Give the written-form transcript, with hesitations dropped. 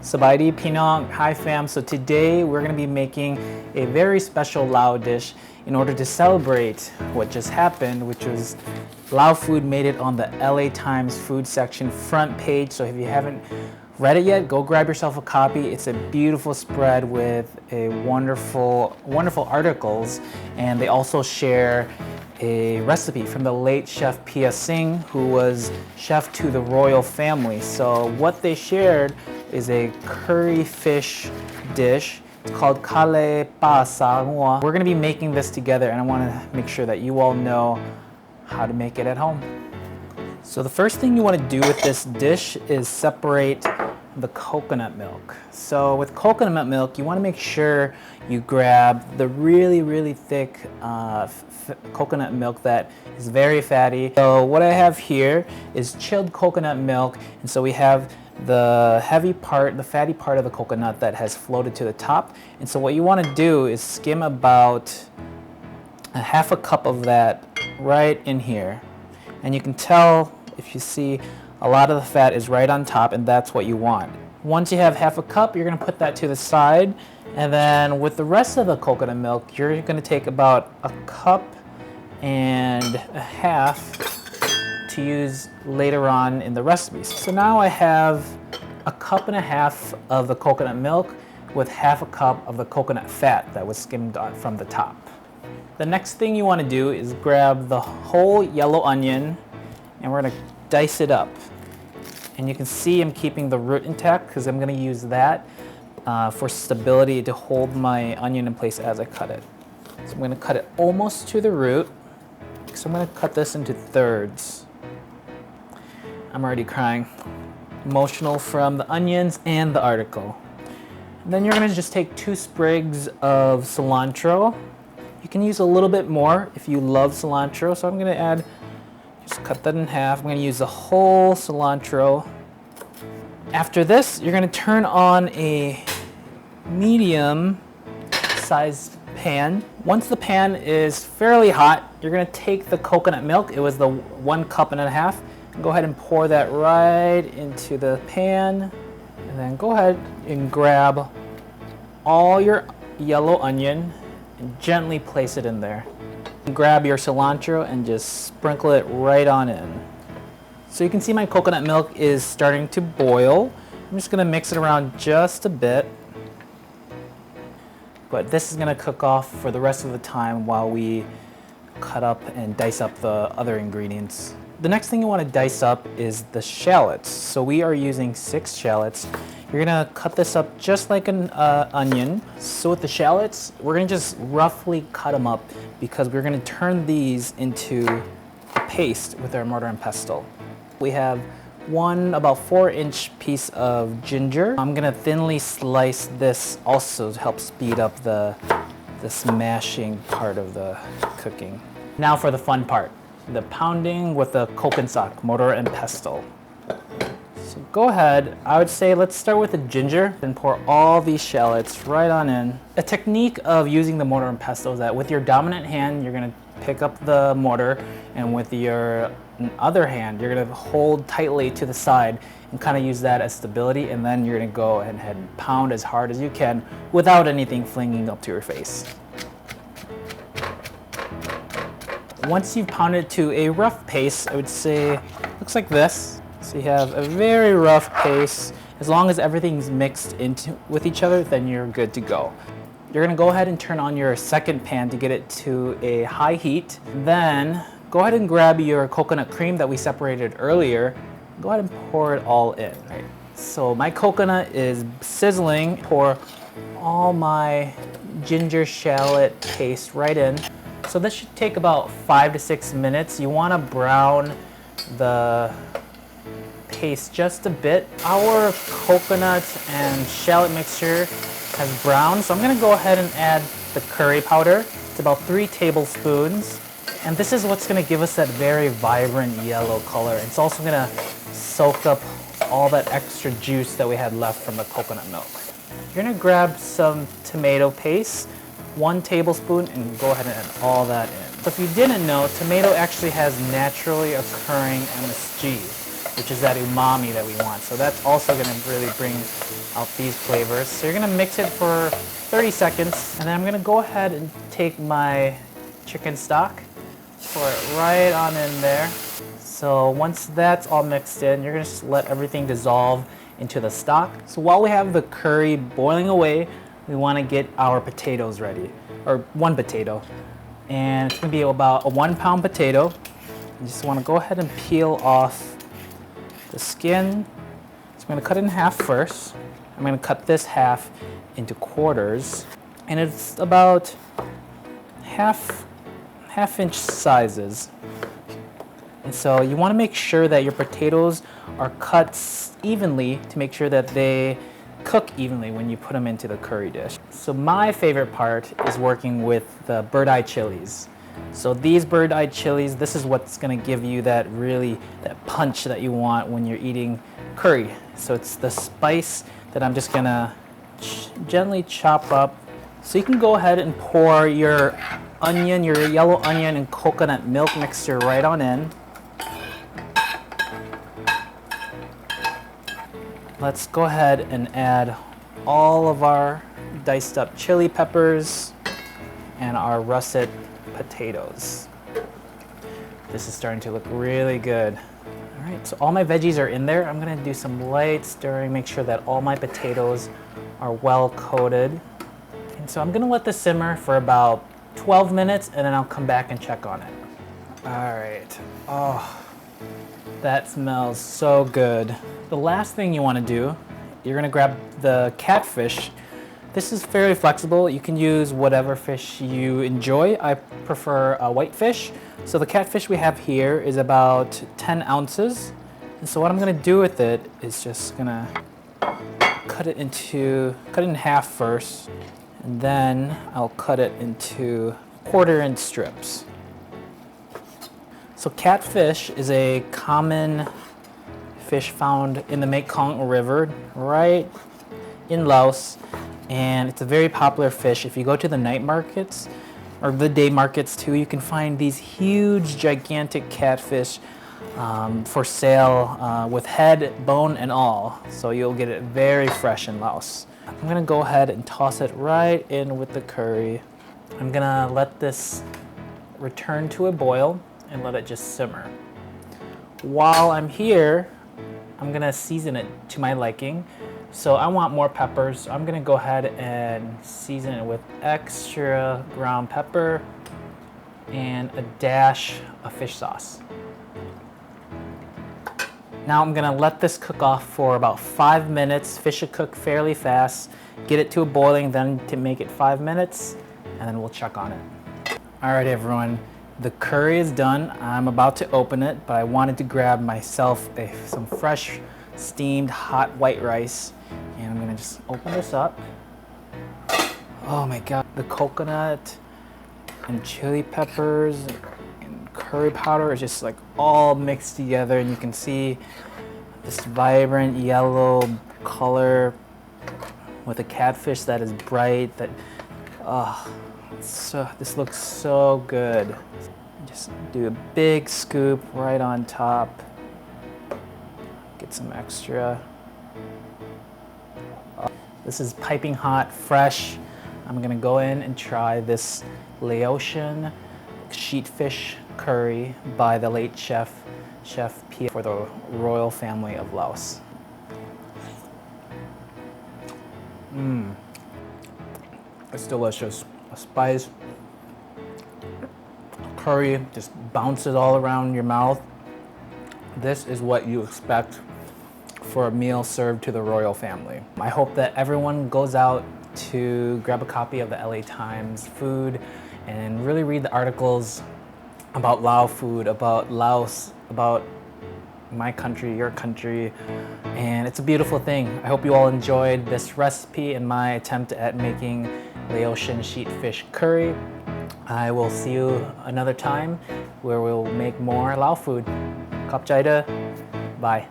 Sabaidi Pinong, hi fam. So today we're going to be making a very special Lao dish in order to celebrate what just happened, which was Lao food made it on the LA Times food section front page. So if you haven't read it yet, go grab yourself a copy. It's a beautiful spread with a wonderful articles, and they also share a recipe from the late Chef Phia Sing, who was chef to the royal family. So what they shared is a curry fish dish. It's called Kale Ngoua. We're gonna be making this together, and I wanna make sure that you all know how to make it at home. So the first thing you wanna do with this dish is separate the coconut milk. So with coconut milk, you wanna make sure you grab the really thick coconut milk that is very fatty. So what I have here is chilled coconut milk, and so we have the heavy part, the fatty part of the coconut that has floated to the top. And so what you want to do is skim about a half a cup of that right in here. And you can tell, if you see, a lot of the fat is right on top, and that's what you want. Once you have half a cup, you're going to put that to the side. And then with the rest of the coconut milk, you're going to take about a cup and a half to use later on in the recipes. So now I have a cup and a half of the coconut milk with half a cup of the coconut fat that was skimmed on from the top. The next thing you want to do is grab the whole yellow onion, and we're going to dice it up. And you can see I'm keeping the root intact because I'm going to use that for stability to hold my onion in place as I cut it. So I'm going to cut it almost to the root. So I'm going to cut this into thirds. I'm already crying. Emotional from the onions and the article. And then you're gonna just take 2 sprigs of cilantro. You can use a little bit more if you love cilantro. So I'm gonna just cut that in half. I'm gonna use the whole cilantro. After this, you're gonna turn on a medium sized pan. Once the pan is fairly hot, you're gonna take the coconut milk. It was the 1 cup and a half. Go ahead and pour that right into the pan, and then go ahead and grab all your yellow onion and gently place it in there. Grab your cilantro and just sprinkle it right on in. So you can see my coconut milk is starting to boil. I'm just gonna mix it around just a bit, but this is gonna cook off for the rest of the time while we cut up and dice up the other ingredients. The next thing you want to dice up is the shallots. So we are using 6 shallots. You're gonna cut this up just like an onion. So with the shallots, we're gonna just roughly cut them up because we're gonna turn these into a paste with our mortar and pestle. We have one about 4-inch piece of ginger. I'm gonna thinly slice this also to help speed up the smashing part of the cooking. Now for the fun part. The pounding with the coconut, mortar and pestle. So go ahead, I would say let's start with the ginger and pour all these shallots right on in. A technique of using the mortar and pestle is that with your dominant hand, you're gonna pick up the mortar, and with your other hand, you're gonna hold tightly to the side and kind of use that as stability, and then you're gonna go ahead and pound as hard as you can without anything flinging up to your face. Once you've pounded to a rough paste, I would say, looks like this. So you have a very rough paste. As long as everything's mixed with each other, then you're good to go. You're gonna go ahead and turn on your second pan to get it to a high heat. Then go ahead and grab your coconut cream that we separated earlier. Go ahead and pour it all in. Right? So my coconut is sizzling. Pour all my ginger shallot paste right in. So this should take about 5 to 6 minutes. You want to brown the paste just a bit. Our coconut and shallot mixture has browned, so I'm going to go ahead and add the curry powder. It's about 3 tablespoons. And this is what's going to give us that very vibrant yellow color. It's also going to soak up all that extra juice that we had left from the coconut milk. You're going to grab some tomato paste, 1 tablespoon, and go ahead and add all that in. So if you didn't know, tomato actually has naturally occurring MSG. which is that umami that we want. So that's also going to really bring out these flavors. So you're going to mix it for 30 seconds, and then I'm going to go ahead and take my chicken stock, pour it right on in there. So once that's all mixed in, you're going to just let everything dissolve into the stock. So while we have the curry boiling away, we want to get our potatoes ready, or one potato. And it's going to be about a 1 pound potato. You just want to go ahead and peel off the skin. So I'm going to cut it in half first. I'm going to cut this half into quarters, and it's about half inch sizes. And so you want to make sure that your potatoes are cut evenly to make sure that they cook evenly when you put them into the curry dish. So my favorite part is working with the bird-eye chilies. So these bird-eye chilies, this is what's going to give you that punch that you want when you're eating curry. So it's the spice that I'm just going to gently chop up. So you can go ahead and pour your onion, your yellow onion and coconut milk mixture right on in. Let's go ahead and add all of our diced up chili peppers and our russet potatoes. This is starting to look really good. All right, so all my veggies are in there. I'm gonna do some light stirring, make sure that all my potatoes are well coated. And so I'm gonna let this simmer for about 12 minutes and then I'll come back and check on it. All right, oh, that smells so good. The last thing you want to do, you're going to grab the catfish. This is fairly flexible. You can use whatever fish you enjoy. I prefer a whitefish. So the catfish we have here is about 10 ounces. And so what I'm going to do with it is just going to cut it in half first, and then I'll cut it into 1/4 inch strips. So catfish is a common fish found in the Mekong River right in Laos, and it's a very popular fish. If you go to the night markets or the day markets too, you can find these huge gigantic catfish for sale with head, bone and all. So you'll get it very fresh in Laos. I'm gonna go ahead and toss it right in with the curry. I'm gonna let this return to a boil and let it just simmer. While I'm here, I'm gonna season it to my liking. So I want more peppers. So I'm gonna go ahead and season it with extra ground pepper and a dash of fish sauce. Now I'm gonna let this cook off for about 5 minutes. Fish should cook fairly fast. Get it to a boiling, then to make it 5 minutes, and then we'll check on it. All right, everyone. The curry is done. I'm about to open it, but I wanted to grab myself some fresh, steamed, hot white rice. And I'm gonna just open this up. Oh my God, the coconut and chili peppers and curry powder is just like all mixed together, and you can see this vibrant yellow color with a catfish that is bright. This looks so good. Just do a big scoop right on top. Get some extra. This is piping hot, fresh. I'm gonna go in and try this Laotian sheatfish curry by the late Chef Phia for the royal family of Laos. It's delicious. A spice, curry just bounces all around your mouth. This is what you expect for a meal served to the royal family. I hope that everyone goes out to grab a copy of the LA Times food and really read the articles about Lao food, about Laos, about my country, your country, and it's a beautiful thing. I hope you all enjoyed this recipe and my attempt at making Laotian sheatfish curry. I will see you another time where we'll make more Lao food. Khop chai da. Bye.